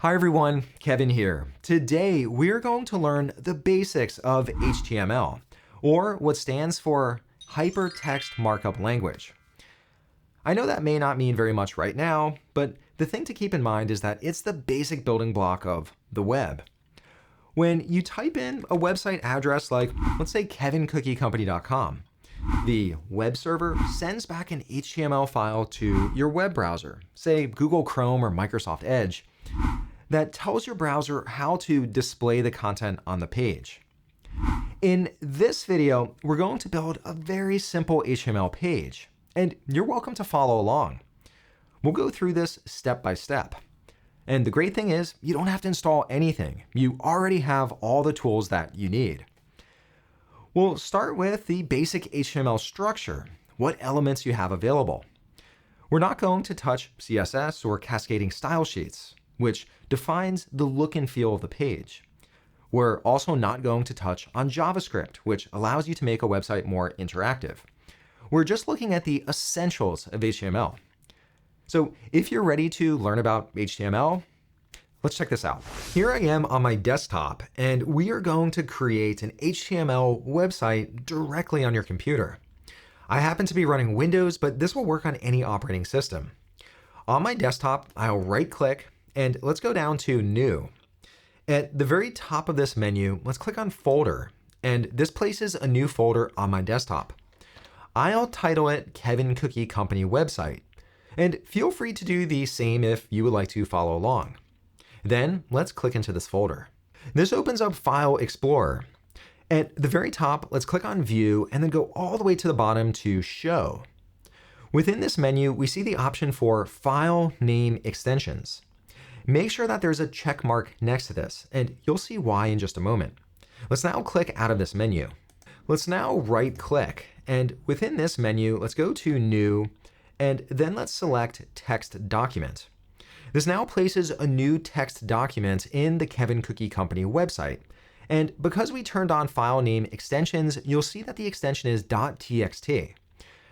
Hi everyone, Kevin here. Today we're going to learn the basics of HTML, or what stands for Hypertext Markup Language. I know that may not mean very much right now, but the thing to keep in mind is that it's the basic building block of the web. When you type in a website address like, let's say kevincookie.com, the web server sends back an HTML file to your web browser, say Google Chrome or Microsoft Edge, that tells your browser how to display the content on the page. In this video, we're going to build a very simple HTML page, and you're welcome to follow along. We'll go through this step by step. And the great thing is, you don't have to install anything. You already have all the tools that you need. We'll start with the basic HTML structure, what elements you have available. We're not going to touch CSS or cascading style sheets, which defines the look and feel of the page. We're also not going to touch on JavaScript, which allows you to make a website more interactive. We're just looking at the essentials of HTML. So if you're ready to learn about HTML, let's check this out. Here I am on my desktop, and we are going to create an HTML website directly on your computer. I happen to be running Windows, but this will work on any operating system. On my desktop, I'll right-click, and let's go down to New. At the very top of this menu, let's click on Folder, and this places a new folder on my desktop. I'll title it Kevin Cookie Company Website, and feel free to do the same if you would like to follow along. Then let's click into this folder. This opens up File Explorer. At the very top, let's click on View and then go all the way to the bottom to Show. Within this menu, we see the option for File Name Extensions. Make sure that there's a check mark next to this, and you'll see why in just a moment. Let's now click out of this menu. Let's now right-click, and within this menu, let's go to New, and then let's select Text Document. This now places a new text document in the Kevin Cookie Company website. And because we turned on file name extensions, you'll see that the extension is .txt.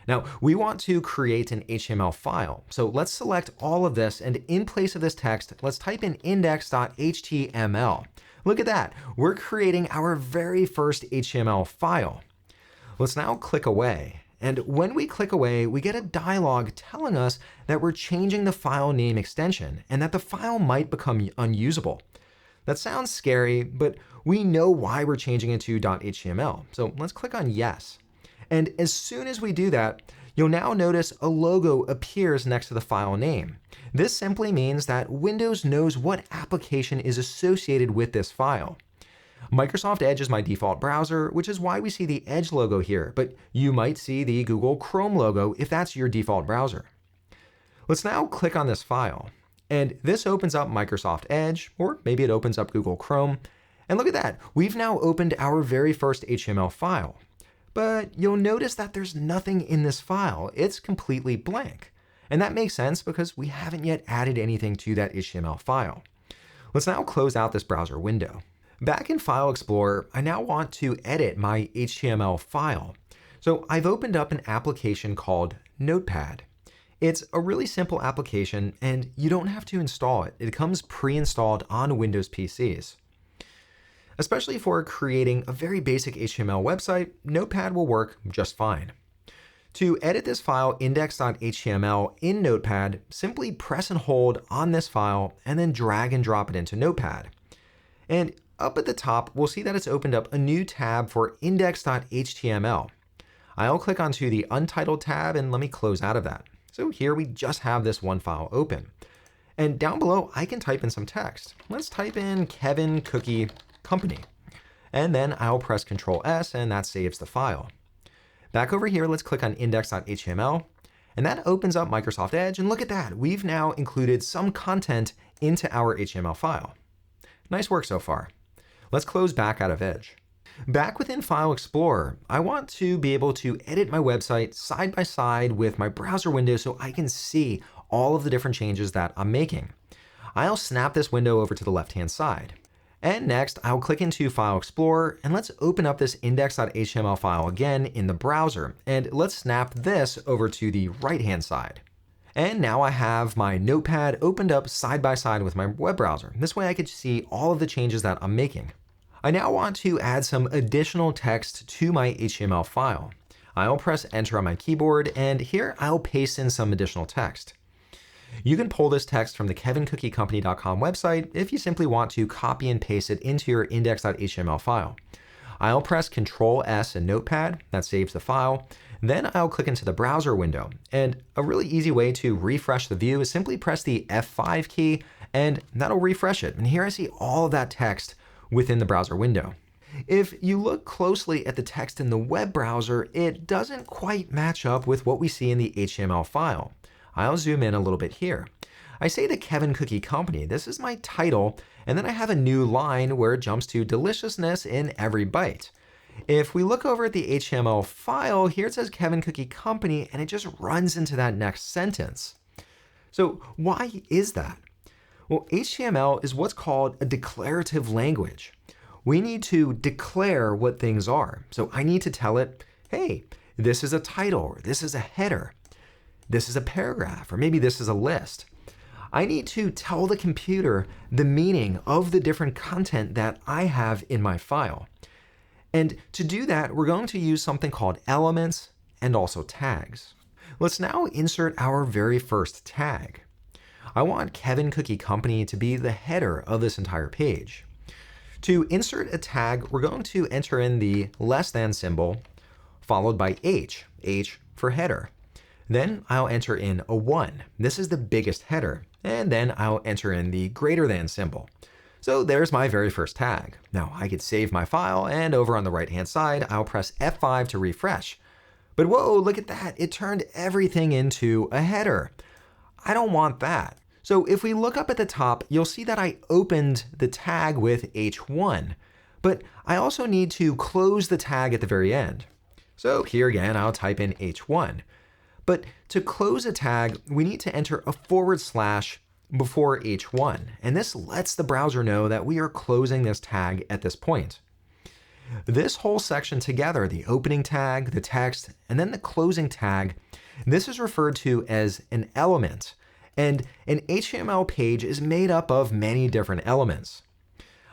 Now, we want to create an HTML file. So let's select all of this, and in place of this text, let's type in index.html. Look at that. We're creating our very first HTML file. Let's now click away. And when we click away, we get a dialog telling us that we're changing the file name extension and that the file might become unusable. That sounds scary, but we know why we're changing it to .html. So let's click on Yes. And as soon as we do that, you'll now notice a logo appears next to the file name. This simply means that Windows knows what application is associated with this file. Microsoft Edge is my default browser, which is why we see the Edge logo here, but you might see the Google Chrome logo if that's your default browser. Let's now click on this file, and this opens up Microsoft Edge, or maybe it opens up Google Chrome. And look at that, we've now opened our very first HTML file. But you'll notice that there's nothing in this file. It's completely blank. And that makes sense because we haven't yet added anything to that HTML file. Let's now close out this browser window. Back in File Explorer, I now want to edit my HTML file. So I've opened up an application called Notepad. It's a really simple application, and you don't have to install it. It comes pre-installed on Windows PCs. Especially for creating a very basic HTML website, Notepad will work just fine. To edit this file index.html in Notepad, simply press and hold on this file and then drag and drop it into Notepad. And up at the top, we'll see that it's opened up a new tab for index.html. I'll click onto the Untitled tab and let me close out of that. So here we just have this one file open. And down below, I can type in some text. Let's type in Kevin Cookie Company. And then I'll press Ctrl S and that saves the file. Back over here, let's click on index.html, and that opens up Microsoft Edge, and look at that. We've now included some content into our HTML file. Nice work so far. Let's close back out of Edge. Back within File Explorer, I want to be able to edit my website side by side with my browser window so I can see all of the different changes that I'm making. I'll snap this window over to the left-hand side. And next, I'll click into File Explorer, and let's open up this index.html file again in the browser, and let's snap this over to the right-hand side. And now I have my notepad opened up side by side with my web browser. This way I could see all of the changes that I'm making. I now want to add some additional text to my HTML file. I'll press enter on my keyboard, and here I'll paste in some additional text. You can pull this text from the kevincookiecompany.com website if you simply want to copy and paste it into your index.html file. I'll press Ctrl S in Notepad, that saves the file. Then I'll click into the browser window. And a really easy way to refresh the view is simply press the F5 key, and that'll refresh it. And here I see all of that text within the browser window. If you look closely at the text in the web browser, it doesn't quite match up with what we see in the HTML file. I'll zoom in a little bit here. I say the Kevin Cookie Company, this is my title, and then I have a new line where it jumps to deliciousness in every bite. If we look over at the HTML file, here it says Kevin Cookie Company, and it just runs into that next sentence. So why is that? Well, HTML is what's called a declarative language. We need to declare what things are. So I need to tell it, hey, this is a title, or this is a header. This is a paragraph, or maybe this is a list. I need to tell the computer the meaning of the different content that I have in my file. And to do that, we're going to use something called elements and also tags. Let's now insert our very first tag. I want Kevin Cookie Company to be the header of this entire page. To insert a tag, we're going to enter in the less than symbol, followed by H for header. Then I'll enter in a 1. This is the biggest header. And then I'll enter in the greater than symbol. So there's my very first tag. Now I could save my file, and over on the right-hand side, I'll press F5 to refresh. But whoa, look at that. It turned everything into a header. I don't want that. So if we look up at the top, you'll see that I opened the tag with H1, but I also need to close the tag at the very end. So here again, I'll type in H1. But to close a tag, we need to enter a / before H1, and this lets the browser know that we are closing this tag at this point. This whole section together, the opening tag, the text, and then the closing tag, this is referred to as an element, and an HTML page is made up of many different elements.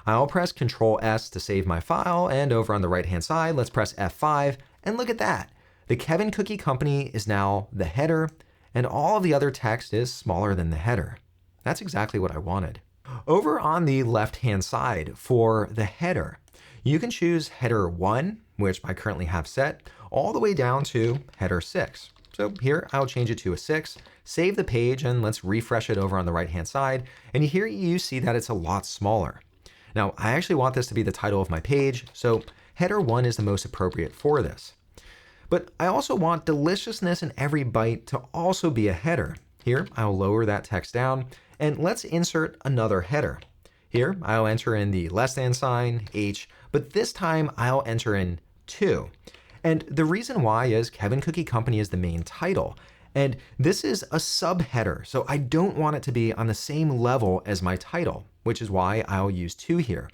I'll press Ctrl S to save my file, and over on the right-hand side, let's press F5, and look at that. The Kevin Cookie Company is now the header, and all of the other text is smaller than the header. That's exactly what I wanted. Over on the left-hand side for the header, you can choose header 1, which I currently have set, all the way down to header 6. So here I'll change it to a 6, save the page, and let's refresh it over on the right-hand side. And here you see that it's a lot smaller. Now, I actually want this to be the title of my page, so header 1 is the most appropriate for this. But I also want deliciousness in every bite to also be a header. Here, I'll lower that text down, and let's insert another header. Here, I'll enter in the less than sign, H, but this time I'll enter in 2. And the reason why is Kevin Cookie Company is the main title, and this is a subheader, so I don't want it to be on the same level as my title, which is why I'll use 2 here.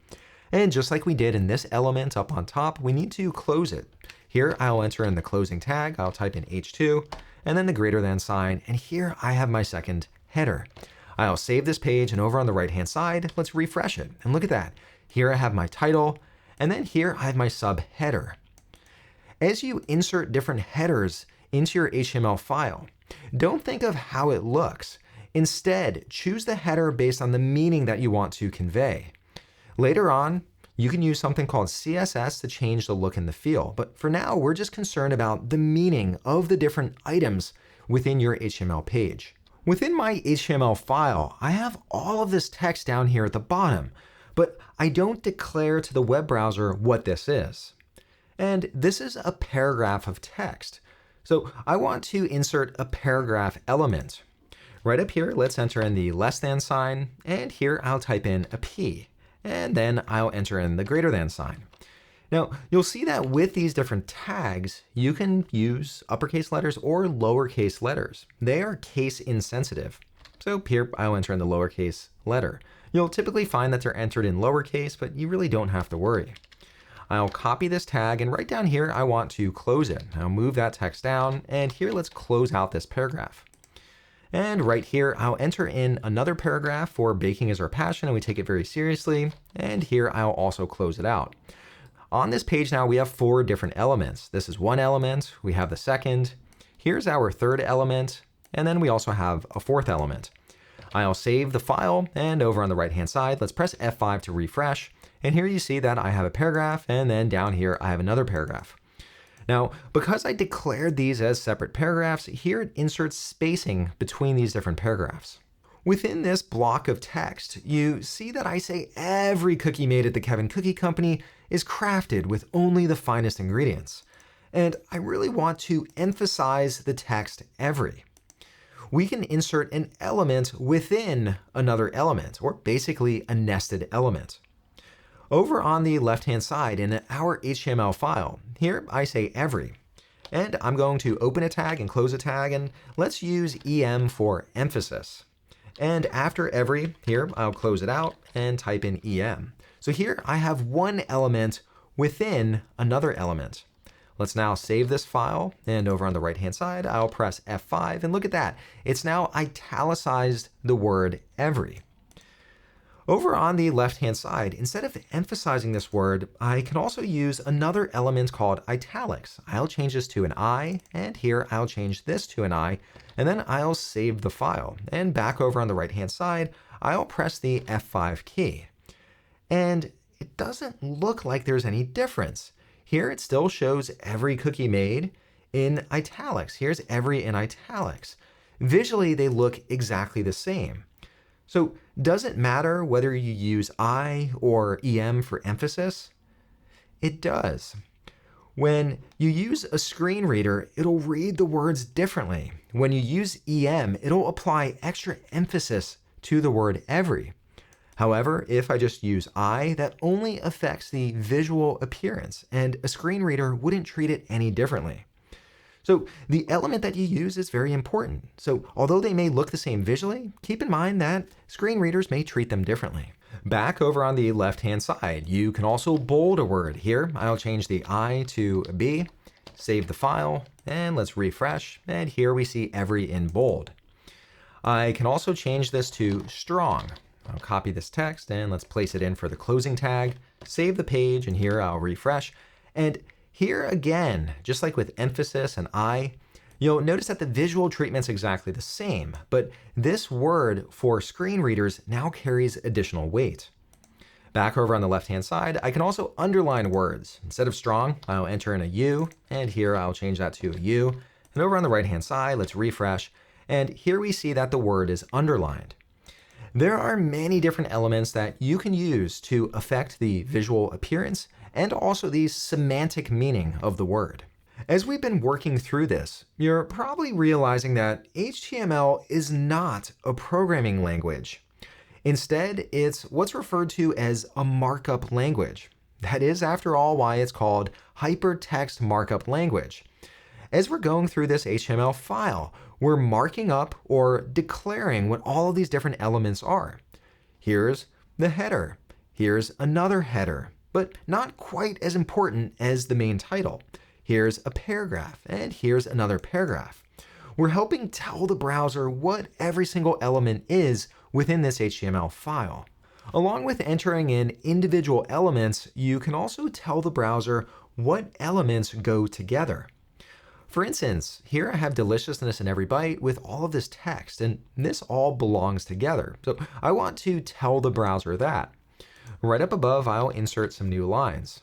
And just like we did in this element up on top, we need to close it. Here, I'll enter in the closing tag, I'll type in H2, and then the greater than sign, and here I have my second header. I'll save this page, and over on the right-hand side, let's refresh it. And look at that. Here I have my title, and then here I have my subheader. As you insert different headers into your HTML file, don't think of how it looks. Instead, choose the header based on the meaning that you want to convey. Later on, you can use something called CSS to change the look and the feel, but for now, we're just concerned about the meaning of the different items within your HTML page. Within my HTML file, I have all of this text down here at the bottom, but I don't declare to the web browser what this is. And this is a paragraph of text. So I want to insert a paragraph element. Right up here, let's enter in the less than sign, and here I'll type in a P. And then I'll enter in the greater than sign. Now, you'll see that with these different tags, you can use uppercase letters or lowercase letters. They are case insensitive. So here I'll enter in the lowercase letter. You'll typically find that they're entered in lowercase, but you really don't have to worry. I'll copy this tag, and right down here, I want to close it. I'll move that text down, and here let's close out this paragraph. And right here, I'll enter in another paragraph for baking is our passion and we take it very seriously. And here I'll also close it out. On this page now, we have 4 different elements. This is one element, we have the second, here's our third element, and then we also have a 4th element. I'll save the file, and over on the right-hand side, let's press F5 to refresh. And here you see that I have a paragraph, and then down here, I have another paragraph. Now, because I declared these as separate paragraphs, here it inserts spacing between these different paragraphs. Within this block of text, you see that I say every cookie made at the Kevin Cookie Company is crafted with only the finest ingredients. And I really want to emphasize the text every. We can insert an element within another element, or basically a nested element. Over on the left-hand side in our HTML file, here I say every. And I'm going to open a tag and close a tag, and let's use EM for emphasis. And after every, here I'll close it out and type in EM. So here I have one element within another element. Let's now save this file, and over on the right-hand side, I'll press F5, and look at that. It's now italicized the word every. Over on the left-hand side, instead of emphasizing this word, I can also use another element called italics. I'll change this to an I, and here I'll change this to an I, and then I'll save the file. And back over on the right-hand side, I'll press the F5 key. And it doesn't look like there's any difference. Here it still shows every cookie made in italics. Here's every in italics. Visually, they look exactly the same. So does it matter whether you use I or EM for emphasis? It does. When you use a screen reader, it'll read the words differently. When you use EM, it'll apply extra emphasis to the word every. However, if I just use I, that only affects the visual appearance, and a screen reader wouldn't treat it any differently. So the element that you use is very important. So although they may look the same visually, keep in mind that screen readers may treat them differently. Back over on the left-hand side, you can also bold a word. Here, I'll change the I to a B, save the file, and let's refresh. And here we see every in bold. I can also change this to strong. I'll copy this text and let's place it in for the closing tag, save the page, and here I'll refresh. And here again, just like with emphasis and I, you'll notice that the visual treatment's exactly the same, but this word for screen readers now carries additional weight. Back over on the left-hand side, I can also underline words. Instead of strong, I'll enter in a U, and here I'll change that to a U. And over on the right-hand side, let's refresh, and here we see that the word is underlined. There are many different elements that you can use to affect the visual appearance and also the semantic meaning of the word. As we've been working through this, you're probably realizing that HTML is not a programming language. Instead, it's what's referred to as a markup language. That is, after all, why it's called hypertext markup language. As we're going through this HTML file, we're marking up or declaring what all of these different elements are. Here's the header. Here's another header, but not quite as important as the main title. Here's a paragraph, and here's another paragraph. We're helping tell the browser what every single element is within this HTML file. Along with entering in individual elements, you can also tell the browser what elements go together. For instance, here I have deliciousness in every bite with all of this text, and this all belongs together. So I want to tell the browser that. Right up above, I'll insert some new lines.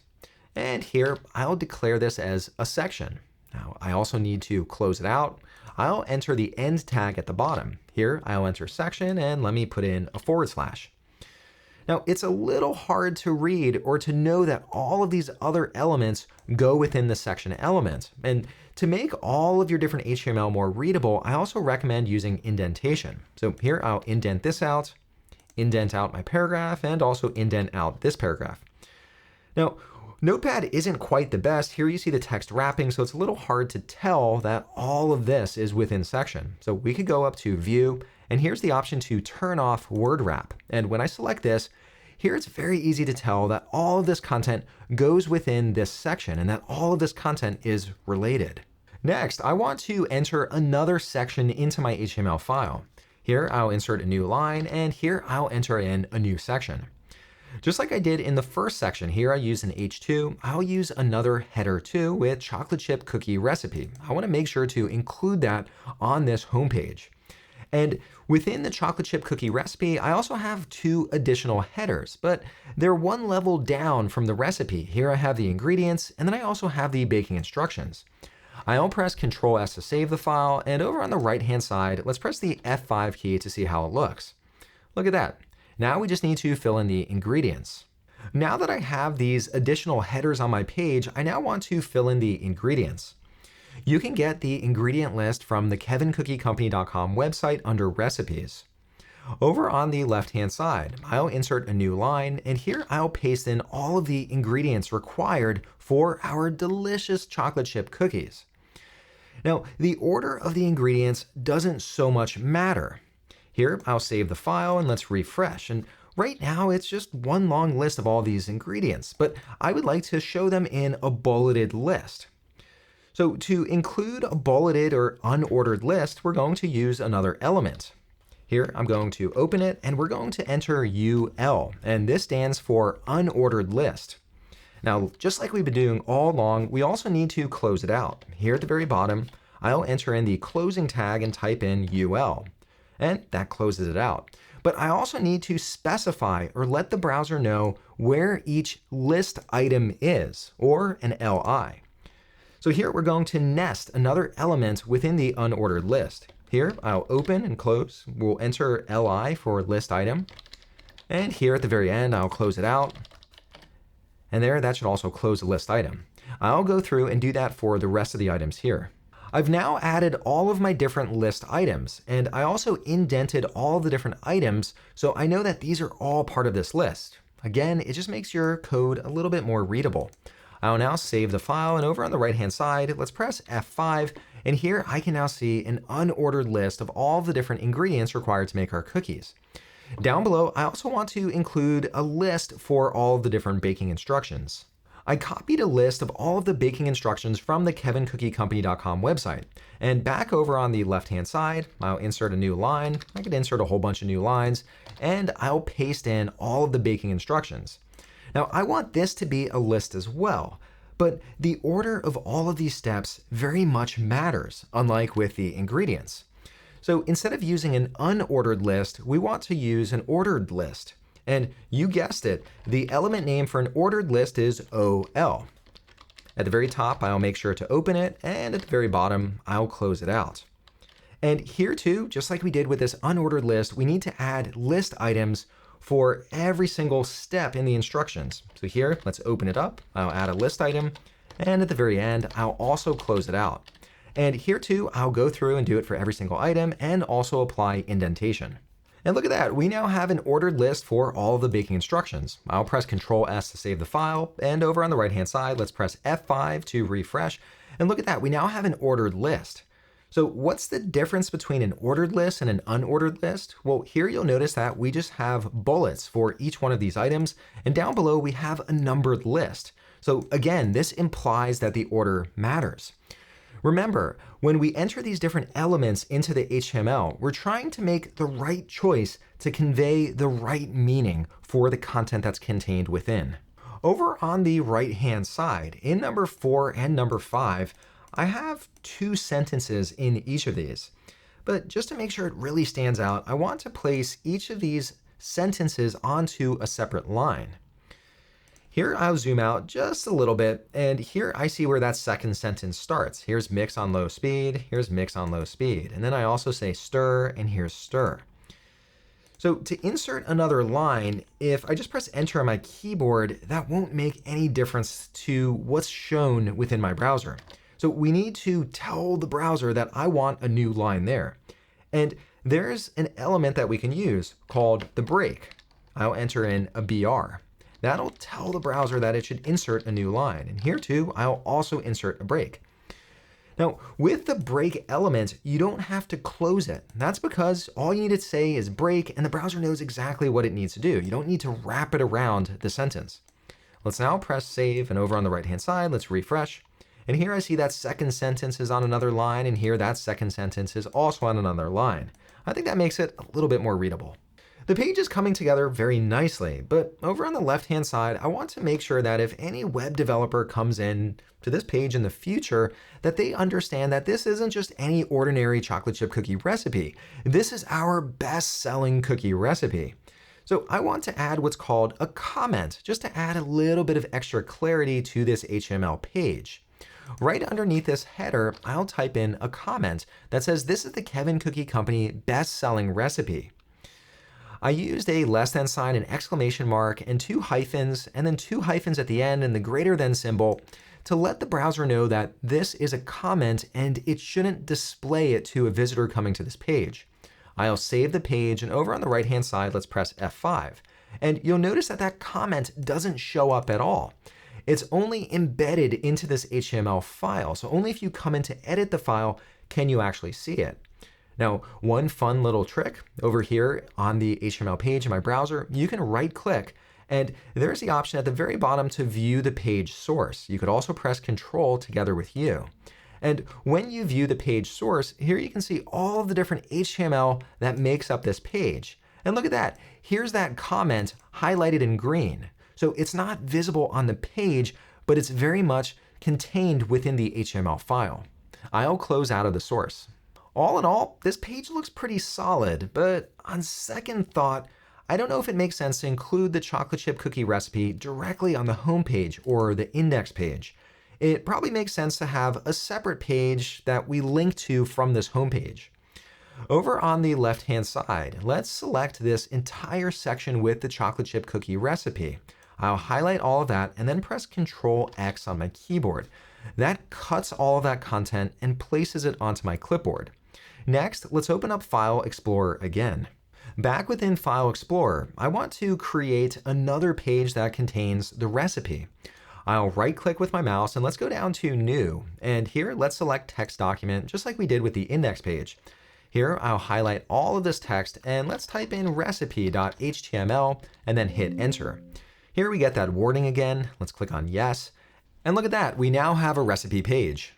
And here, I'll declare this as a section. Now, I also need to close it out. I'll enter the end tag at the bottom. Here, I'll enter section, and let me put in a /. Now, it's a little hard to read or to know that all of these other elements go within the section element. And to make all of your different HTML more readable, I also recommend using indentation. So here I'll indent this out, indent out my paragraph, and also indent out this paragraph. Now, Notepad isn't quite the best. Here you see the text wrapping, so it's a little hard to tell that all of this is within section. So we could go up to View, and here's the option to turn off word wrap. And when I select this, here it's very easy to tell that all of this content goes within this section and that all of this content is related. Next, I want to enter another section into my HTML file. Here, I'll insert a new line, and here I'll enter in a new section. Just like I did in the first section, here I use an H2, I'll use another header 2 with chocolate chip cookie recipe. I want to make sure to include that on this homepage. And within the chocolate chip cookie recipe, I also have 2 additional headers, but they're one level down from the recipe. Here I have the ingredients, and then I also have the baking instructions. I'll press Ctrl S to save the file, and over on the right-hand side, let's press the F5 key to see how it looks. Look at that. Now we just need to fill in the ingredients. Now that I have these additional headers on my page, I now want to fill in the ingredients. You can get the ingredient list from the kevinccookiecompany.com website under recipes. Over on the left-hand side, I'll insert a new line, and here I'll paste in all of the ingredients required for our delicious chocolate chip cookies. Now, the order of the ingredients doesn't so much matter. Here, I'll save the file and let's refresh. And right now, it's just one long list of all these ingredients, but I would like to show them in a bulleted list. So to include a bulleted or unordered list, we're going to use another element. Here, I'm going to open it, and we're going to enter UL, and this stands for unordered list. Now, just like we've been doing all along, we also need to close it out. Here at the very bottom, I'll enter in the closing tag and type in UL, and that closes it out. But I also need to specify or let the browser know where each list item is, or an LI. So here we're going to nest another element within the unordered list. Here, I'll open and close. We'll enter LI for list item. And here at the very end, I'll close it out. And there, that should also close the list item. I'll go through and do that for the rest of the items here. I've now added all of my different list items, and I also indented all the different items, so I know that these are all part of this list. Again, it just makes your code a little bit more readable. I'll now save the file, and over on the right-hand side, let's press F5, and here I can now see an unordered list of all the different ingredients required to make our cookies. Down below, I also want to include a list for all the different baking instructions. I copied a list of all of the baking instructions from the kevinccookiecompany.com website. And back over on the left-hand side, I'll insert a new line. I could insert a whole bunch of new lines, and I'll paste in all of the baking instructions. Now, I want this to be a list as well, but the order of all of these steps very much matters, unlike with the ingredients. So instead of using an unordered list, we want to use an ordered list. And you guessed it, the element name for an ordered list is OL. At the very top, I'll make sure to open it, and at the very bottom, I'll close it out. And here too, just like we did with this unordered list, we need to add list items for every single step in the instructions. So here, let's open it up. I'll add a list item, and at the very end, I'll also close it out. And here too, I'll go through and do it for every single item and also apply indentation. And look at that, we now have an ordered list for all of the baking instructions. I'll press Ctrl S to save the file, and over on the right-hand side, let's press F5 to refresh. And look at that, we now have an ordered list. So what's the difference between an ordered list and an unordered list? Well, here you'll notice that we just have bullets for each one of these items, and down below we have a numbered list. So again, this implies that the order matters. Remember, when we enter these different elements into the HTML, we're trying to make the right choice to convey the right meaning for the content that's contained within. Over on the right-hand side, in number 4 and number 5, I have 2 sentences in each of these. But just to make sure it really stands out, I want to place each of these sentences onto a separate line. Here I'll zoom out just a little bit, and here I see where that second sentence starts. Here's mix on low speed, here's mix on low speed, and then I also say stir, and here's stir. So to insert another line, if I just press enter on my keyboard, that won't make any difference to what's shown within my browser. So we need to tell the browser that I want a new line there. And there's an element that we can use called the break. I'll enter in a BR. That'll tell the browser that it should insert a new line. And here too, I'll also insert a break. Now, with the break element, you don't have to close it. That's because all you need to say is break, and the browser knows exactly what it needs to do. You don't need to wrap it around the sentence. Let's now press save, and over on the right-hand side, let's refresh. And here I see that second sentence is on another line, and here that second sentence is also on another line. I think that makes it a little bit more readable. The page is coming together very nicely, but over on the left-hand side, I want to make sure that if any web developer comes in to this page in the future, that they understand that this isn't just any ordinary chocolate chip cookie recipe. This is our best-selling cookie recipe. So I want to add what's called a comment, just to add a little bit of extra clarity to this HTML page. Right underneath this header, I'll type in a comment that says this is the Kevin Cookie Company best-selling recipe. I used a less than sign, an exclamation mark, and 2 hyphens, and then 2 hyphens at the end and the greater than symbol to let the browser know that this is a comment and it shouldn't display it to a visitor coming to this page. I'll save the page, and over on the right-hand side, let's press F5. And you'll notice that that comment doesn't show up at all. It's only embedded into this HTML file, so only if you come in to edit the file can you actually see it. Now, one fun little trick over here on the HTML page in my browser, you can right-click, and there's the option at the very bottom to view the page source. You could also press Control together with U. And when you view the page source, here you can see all of the different HTML that makes up this page. And look at that. Here's that comment highlighted in green. So it's not visible on the page, but it's very much contained within the HTML file. I'll close out of the source. All in all, this page looks pretty solid, but on second thought, I don't know if it makes sense to include the chocolate chip cookie recipe directly on the home page or the index page. It probably makes sense to have a separate page that we link to from this home page. Over on the left-hand side, let's select this entire section with the chocolate chip cookie recipe. I'll highlight all of that and then press Ctrl X on my keyboard. That cuts all of that content and places it onto my clipboard. Next, let's open up File Explorer again. Back within File Explorer, I want to create another page that contains the recipe. I'll right-click with my mouse and let's go down to New. And here, let's select Text Document, just like we did with the index page. Here, I'll highlight all of this text and let's type in recipe.html and then hit Enter. Here we get that warning again. Let's click on Yes. And look at that, we now have a recipe page.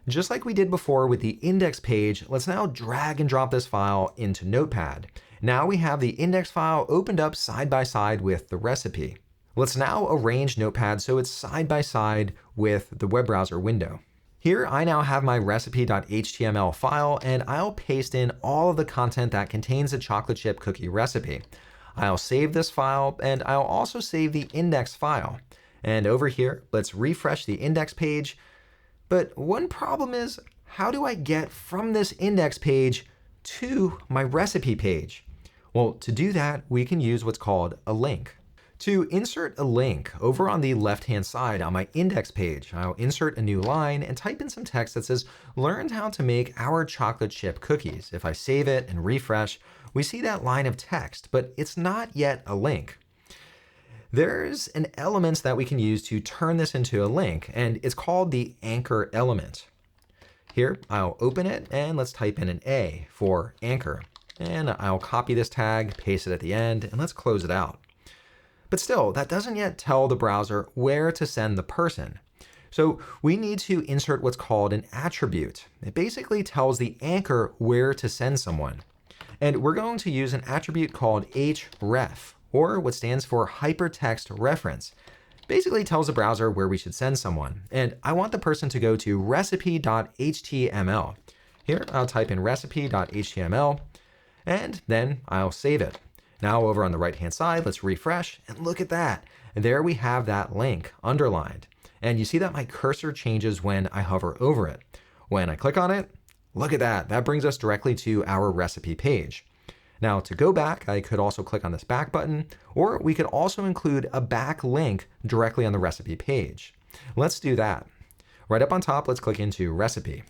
Just like we did before with the index page, let's now drag and drop this file into Notepad. Now we have the index file opened up side by side with the recipe. Let's now arrange Notepad so it's side by side with the web browser window. Here I now have my recipe.html file, and I'll paste in all of the content that contains the chocolate chip cookie recipe. I'll save this file, and I'll also save the index file. And over here, let's refresh the index page. But one problem is, how do I get from this index page to my recipe page? Well, to do that, we can use what's called a link. To insert a link, over on the left-hand side on my index page, I'll insert a new line and type in some text that says, "Learn how to make our chocolate chip cookies." If I save it and refresh, we see that line of text, but it's not yet a link. There's an element that we can use to turn this into a link, and it's called the anchor element. Here, I'll open it, and let's type in an A for anchor. And I'll copy this tag, paste it at the end, and let's close it out. But still, that doesn't yet tell the browser where to send the person. So we need to insert what's called an attribute. It basically tells the anchor where to send someone. And we're going to use an attribute called href, or what stands for hypertext reference. Basically tells the browser where we should send someone. And I want the person to go to recipe.html. Here, I'll type in recipe.html, and then I'll save it. Now over on the right-hand side, let's refresh, and look at that. There we have that link underlined. And you see that my cursor changes when I hover over it. When I click on it, look at that. That brings us directly to our recipe page. Now to go back, I could also click on this back button, or we could also include a back link directly on the recipe page. Let's do that. Right up on top, let's click into recipe.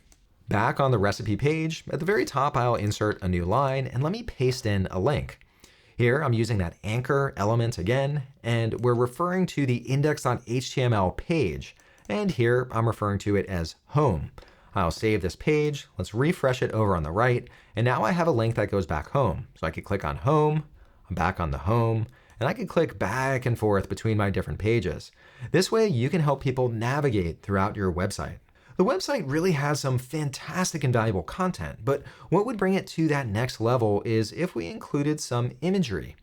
Back on the recipe page, at the very top, I'll insert a new line and let me paste in a link. Here, I'm using that anchor element again, and we're referring to the index.html page. And here, I'm referring to it as home. I'll save this page, let's refresh it over on the right, and now I have a link that goes back home. So I could click on home, I'm back on the home, and I could click back and forth between my different pages. This way you can help people navigate throughout your website. The website really has some fantastic and valuable content, but what would bring it to that next level is if we included some imagery.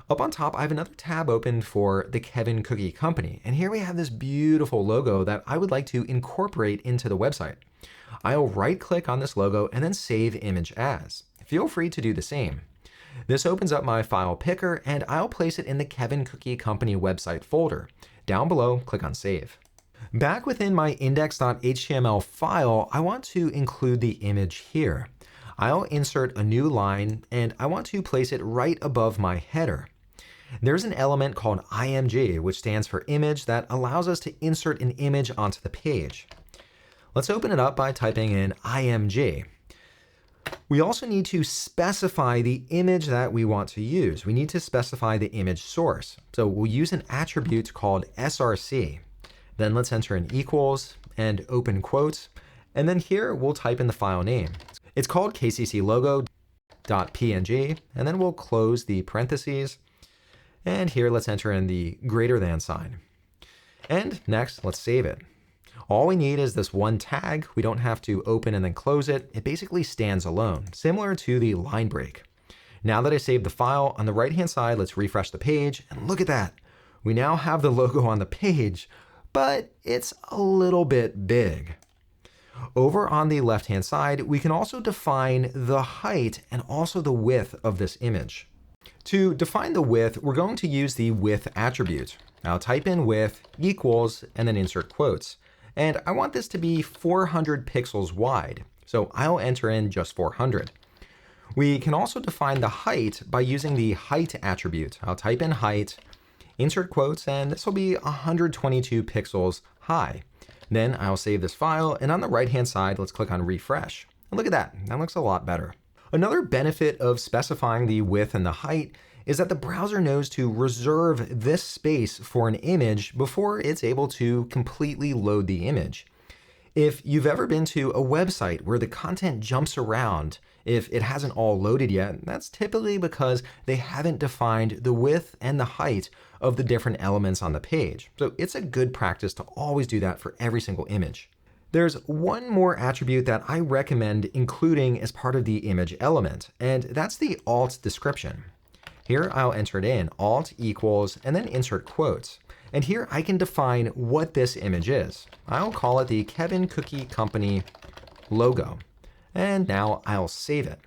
Up on top, I have another tab open for the Kevin Cookie Company, and here we have this beautiful logo that I would like to incorporate into the website. I'll right-click on this logo and then save image as. Feel free to do the same. This opens up my file picker, and I'll place it in the Kevin Cookie Company website folder. Down below, click on Save. Back within my index.html file, I want to include the image here. I'll insert a new line, and I want to place it right above my header. There's an element called img, which stands for image, that allows us to insert an image onto the page. Let's open it up by typing in img. We also need to specify the image that we want to use. We need to specify the image source. So we'll use an attribute called src. Then let's enter an equals and open quotes. And then here we'll type in the file name. It's called kcclogo.png, and then we'll close the parentheses. And here let's enter in the greater than sign. And next, let's save it. All we need is this one tag. We don't have to open and then close it. It basically stands alone, similar to the line break. Now that I saved the file, on the right-hand side, let's refresh the page, and look at that. We now have the logo on the page, but it's a little bit big. Over on the left-hand side, we can also define the height and also the width of this image. To define the width, we're going to use the width attribute. I'll type in width equals and then insert quotes. And I want this to be 400 pixels wide, so I'll enter in just 400. We can also define the height by using the height attribute. I'll type in height, insert quotes, and this will be 122 pixels high. Then I'll save this file, and on the right-hand side, let's click on refresh. And look at that, that looks a lot better. Another benefit of specifying the width and the height is that the browser knows to reserve this space for an image before it's able to completely load the image. If you've ever been to a website where the content jumps around, if it hasn't all loaded yet, that's typically because they haven't defined the width and the height of the different elements on the page. So it's a good practice to always do that for every single image. There's one more attribute that I recommend including as part of the image element, and that's the alt description. Here I'll enter it in, alt equals, and then insert quotes. And here I can define what this image is. I'll call it the Kevin Cookie Company logo. And now I'll save it.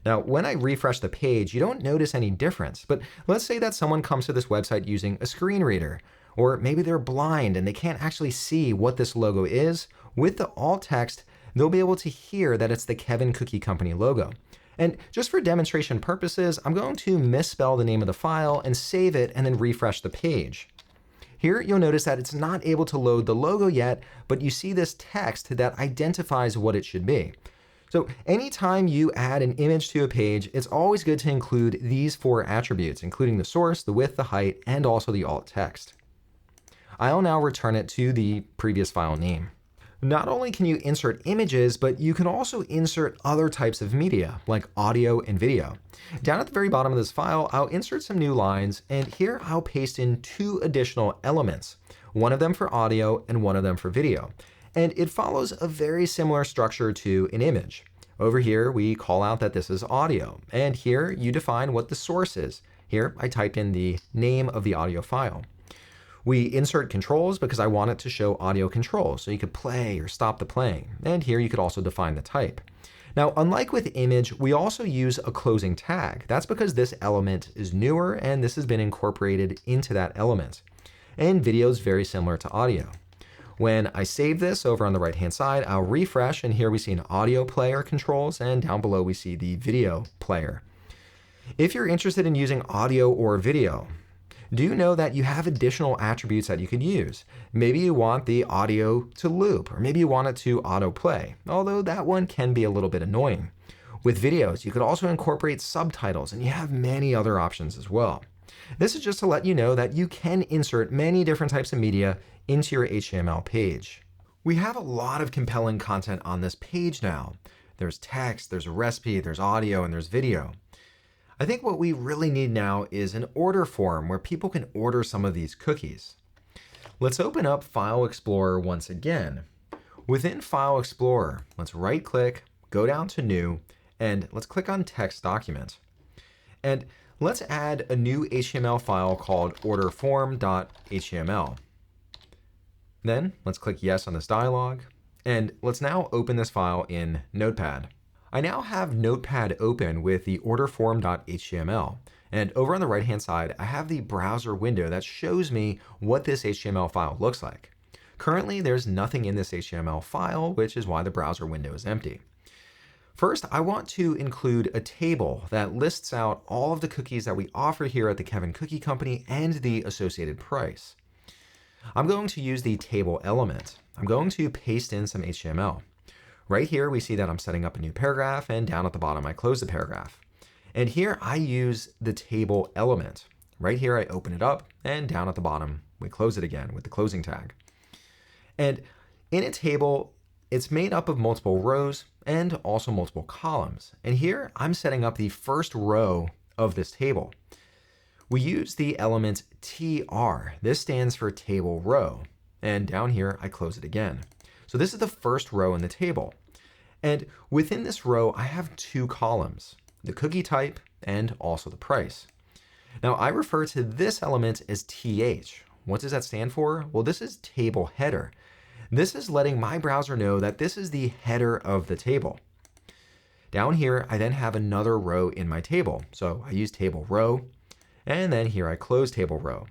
Now, when I refresh the page, you don't notice any difference, but let's say that someone comes to this website using a screen reader, or maybe they're blind and they can't actually see what this logo is. With the alt text, they'll be able to hear that it's the Kevin Cookie Company logo. And just for demonstration purposes, I'm going to misspell the name of the file and save it and then refresh the page. Here you'll notice that it's not able to load the logo yet, but you see this text that identifies what it should be. So anytime you add an image to a page, it's always good to include these 4 attributes, including the source, the width, the height, and also the alt text. I'll now return it to the previous file name. Not only can you insert images, but you can also insert other types of media, like audio and video. Down at the very bottom of this file, I'll insert some new lines, and here I'll paste in 2 additional elements, one of them for audio and one of them for video. And it follows a very similar structure to an image. Over here, we call out that this is audio, and here you define what the source is. Here, I type in the name of the audio file. We insert controls because I want it to show audio controls, so you could play or stop the playing. And here you could also define the type. Now, unlike with image, we also use a closing tag. That's because this element is newer and this has been incorporated into that element. And video is very similar to audio. When I save this over on the right-hand side, I'll refresh, and here we see an audio player controls, and down below we see the video player. If you're interested in using audio or video, do know that you have additional attributes that you could use. Maybe you want the audio to loop, or maybe you want it to autoplay, although that one can be a little bit annoying. With videos, you could also incorporate subtitles, and you have many other options as well. This is just to let you know that you can insert many different types of media into your HTML page. We have a lot of compelling content on this page now. There's text, there's a recipe, there's audio, and there's video. I think what we really need now is an order form where people can order some of these cookies. Let's open up File Explorer once again. Within File Explorer, let's right-click, go down to New, and let's click on Text Document. And let's add a new HTML file called orderform.html. Then let's click Yes on this dialog, and let's now open this file in Notepad. I now have Notepad open with the orderform.html, and over on the right-hand side, I have the browser window that shows me what this HTML file looks like. Currently, there's nothing in this HTML file, which is why the browser window is empty. First, I want to include a table that lists out all of the cookies that we offer here at the Kevin Cookie Company and the associated price. I'm going to use the table element. I'm going to paste in some HTML. Right here, we see that I'm setting up a new paragraph, and down at the bottom, I close the paragraph. And here, I use the table element. Right here, I open it up, and down at the bottom, we close it again with the closing tag. And in a table, it's made up of multiple rows and also multiple columns. And here, I'm setting up the first row of this table. We use the element tr. This stands for table row. And down here, I close it again. So this is the first row in the table. And within this row, I have two columns, the cookie type and also the price. Now, I refer to this element as th. What does that stand for? Well, this is table header. This is letting my browser know that this is the header of the table. Down here, I then have another row in my table. So I use table row, and then here I close table row.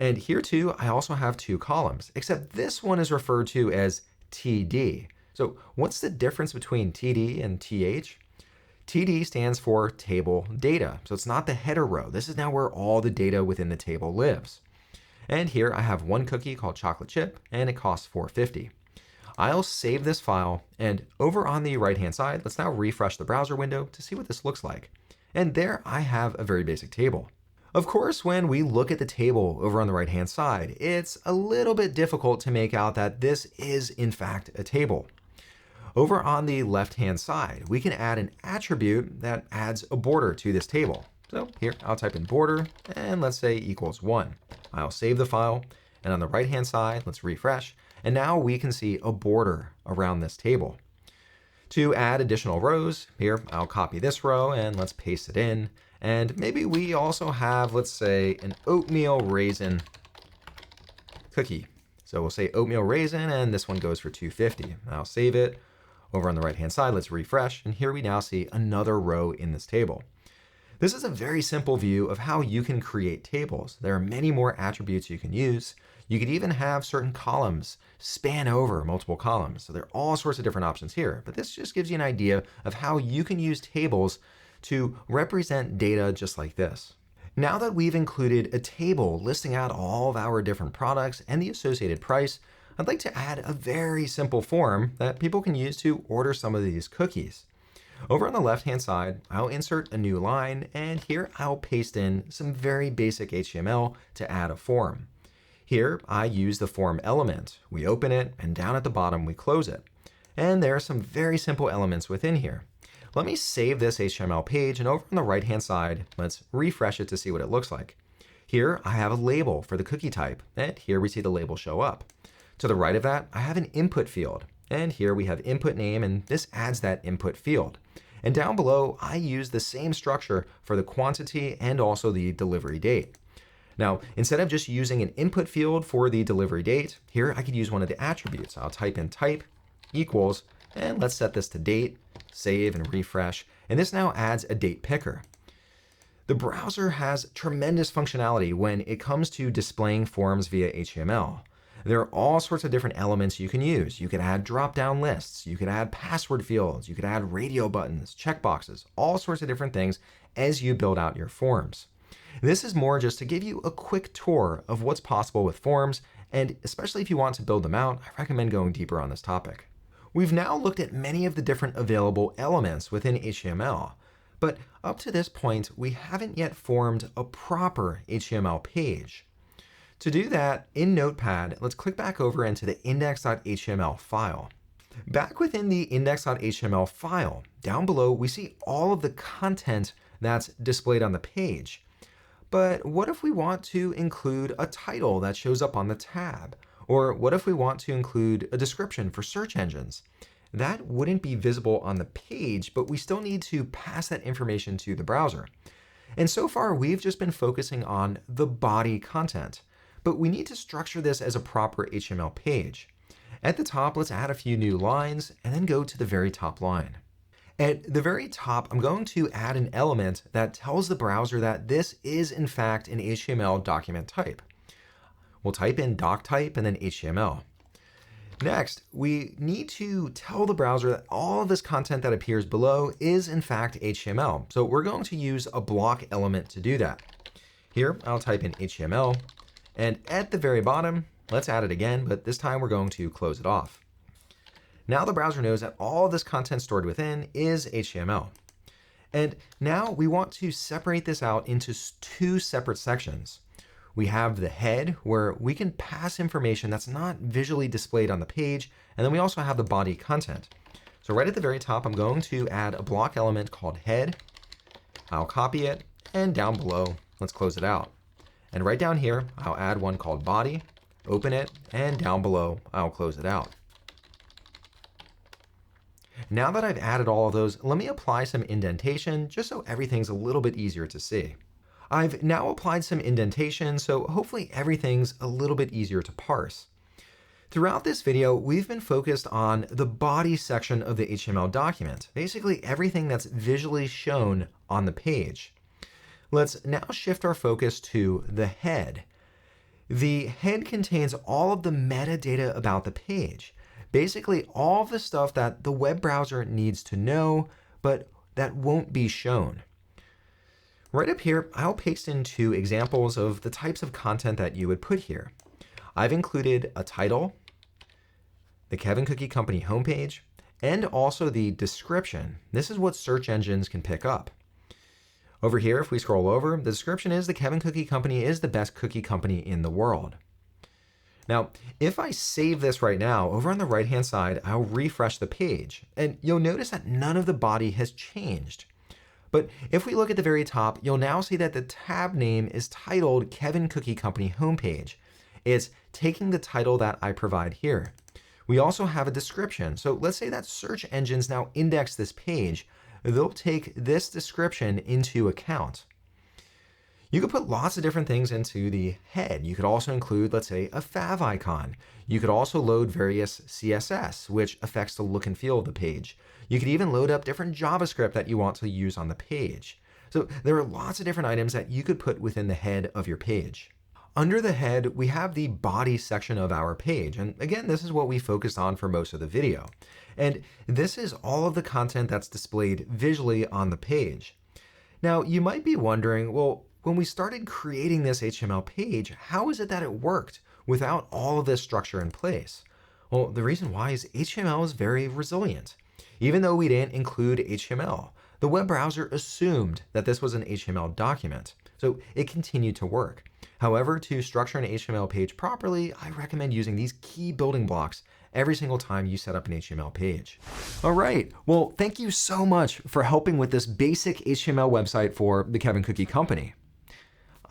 And here too, I also have two columns, except this one is referred to as TD. So what's the difference between TD and TH? TD stands for table data. So it's not the header row. This is now where all the data within the table lives. And here I have one cookie called chocolate chip, and it costs $4.50. I'll save this file, and over on the right-hand side, let's now refresh the browser window to see what this looks like. And there I have a very basic table. Of course, when we look at the table over on the right-hand side, it's a little bit difficult to make out that this is in fact a table. Over on the left-hand side, we can add an attribute that adds a border to this table. So here, I'll type in border, and let's say equals 1. I'll save the file, and on the right-hand side, let's refresh, and now we can see a border around this table. To add additional rows, here, I'll copy this row, and let's paste it in, and maybe we also have, let's say, an oatmeal raisin cookie. So we'll say oatmeal raisin, and this one goes for $2.50. I'll save it. Over on the right-hand side, let's refresh, and here we now see another row in this table. This is a very simple view of how you can create tables. There are many more attributes you can use. You could even have certain columns span over multiple columns. So there are all sorts of different options here, but this just gives you an idea of how you can use tables to represent data just like this. Now that we've included a table listing out all of our different products and the associated price, I'd like to add a very simple form that people can use to order some of these cookies. Over on the left-hand side, I'll insert a new line, and here I'll paste in some very basic HTML to add a form. Here, I use the form element. We open it, and down at the bottom, we close it. And there are some very simple elements within here. Let me save this HTML page, and over on the right-hand side, let's refresh it to see what it looks like. Here, I have a label for the cookie type, and here we see the label show up. To the right of that, I have an input field. And here we have input name, and this adds that input field. And down below, I use the same structure for the quantity and also the delivery date. Now, instead of just using an input field for the delivery date, here I could use one of the attributes. I'll type in type equals, and let's set this to date, save and refresh, and this now adds a date picker. The browser has tremendous functionality when it comes to displaying forms via HTML. There are all sorts of different elements you can use. You could add drop-down lists, you could add password fields, you could add radio buttons, checkboxes, all sorts of different things as you build out your forms. This is more just to give you a quick tour of what's possible with forms, and especially if you want to build them out, I recommend going deeper on this topic. We've now looked at many of the different available elements within HTML, but up to this point, we haven't yet formed a proper HTML page. To do that, in Notepad, let's click back over into the index.html file. Back within the index.html file, down below, we see all of the content that's displayed on the page. But what if we want to include a title that shows up on the tab? Or what if we want to include a description for search engines? That wouldn't be visible on the page, but we still need to pass that information to the browser. And so far, we've just been focusing on the body content, but we need to structure this as a proper HTML page. At the top, let's add a few new lines and then go to the very top line. At the very top, I'm going to add an element that tells the browser that this is in fact an HTML document type. We'll type in doc type and then HTML. Next, we need to tell the browser that all of this content that appears below is in fact HTML. So we're going to use a block element to do that. Here, I'll type in HTML, and at the very bottom, let's add it again, but this time we're going to close it off. Now the browser knows that all of this content stored within is HTML. And now we want to separate this out into two separate sections. We have the head, where we can pass information that's not visually displayed on the page, and then we also have the body content. So right at the very top, I'm going to add a block element called head. I'll copy it, and down below, let's close it out. And right down here, I'll add one called body, open it, and down below, I'll close it out. Now that I've added all of those, let me apply some indentation just so everything's a little bit easier to see. I've now applied some indentation, so hopefully everything's a little bit easier to parse. Throughout this video, we've been focused on the body section of the HTML document, basically everything that's visually shown on the page. Let's now shift our focus to the head. The head contains all of the metadata about the page, basically all of the stuff that the web browser needs to know, but that won't be shown. Right up here, I'll paste in two examples of the types of content that you would put here. I've included a title, the Kevin Cookie Company homepage, and also the description. This is what search engines can pick up. Over here, if we scroll over, the description is the Kevin Cookie Company is the best cookie company in the world. Now, if I save this right now, over on the right-hand side, I'll refresh the page, and you'll notice that none of the body has changed. But if we look at the very top, you'll now see that the tab name is titled Kevin Cookie Company Homepage. It's taking the title that I provide here. We also have a description. So let's say that search engines now index this page. They'll take this description into account. You could put lots of different things into the head. You could also include, let's say, a fav icon. You could also load various CSS, which affects the look and feel of the page. You could even load up different JavaScript that you want to use on the page. So there are lots of different items that you could put within the head of your page. Under the head, we have the body section of our page. And again, this is what we focused on for most of the video. And this is all of the content that's displayed visually on the page. Now, you might be wondering, well, when we started creating this HTML page, how is it that it worked without all of this structure in place? Well, the reason why is HTML is very resilient. Even though we didn't include HTML, the web browser assumed that this was an HTML document, so it continued to work. However, to structure an HTML page properly, I recommend using these key building blocks every single time you set up an HTML page. All right, well, thank you so much for helping with this basic HTML website for the Kevin Cookie Company.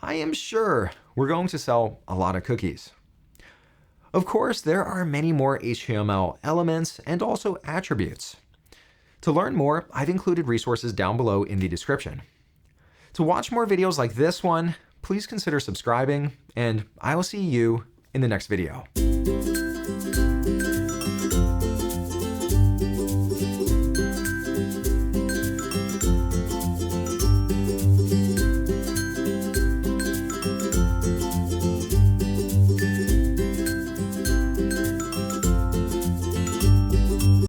I am sure we're going to sell a lot of cookies. Of course, there are many more HTML elements and also attributes. To learn more, I've included resources down below in the description. To watch more videos like this one, please consider subscribing, and I will see you in the next video.